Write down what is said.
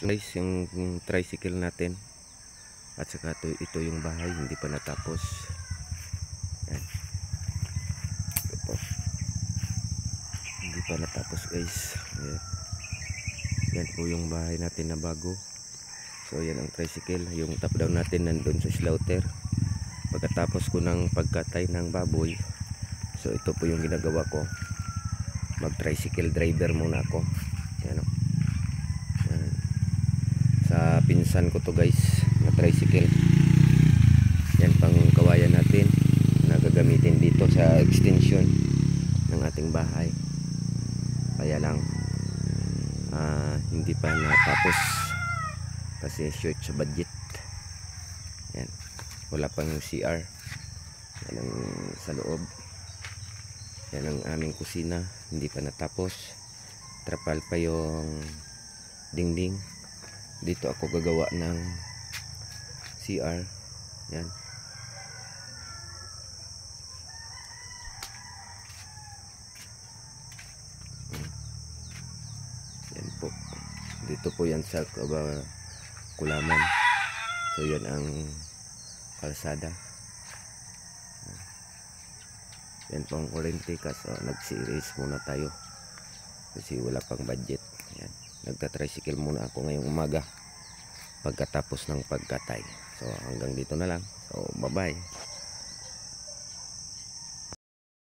Guys, yung tricycle natin at saka ito yung bahay, hindi pa natapos. Yan. Ito po. Hindi pa natapos guys. Yan. Yan po yung bahay natin na bago. So yan ang tricycle. Yung top down natin nandun sa slaughter. Pagkatapos ko ng pagkatay ng baboy, so ito po yung ginagawa ko. Mag tricycle driver muna ako. Yan o. Yan. Sa pinsan ko to guys na tricycle. Yan pang kawayan natin na gagamitin dito sa extension ng ating bahay. Kaya lang hindi pa natapos kasi short sa budget. Yan. Wala pang CR. Yan ang sa loob. Yan ang aming kusina, hindi pa natapos. Trapal pa yung dingding. Dito ako gagawa ng CR. Yan. Yan po. Dito po yan sa Kulaman. So yan ang kalsada. Yan po ang kurente kaso nag-series muna tayo kasi wala pang budget. Yan. Nagka-tricycle muna ako ngayong umaga pagkatapos ng pagkatay. So hanggang dito na lang. So bye bye.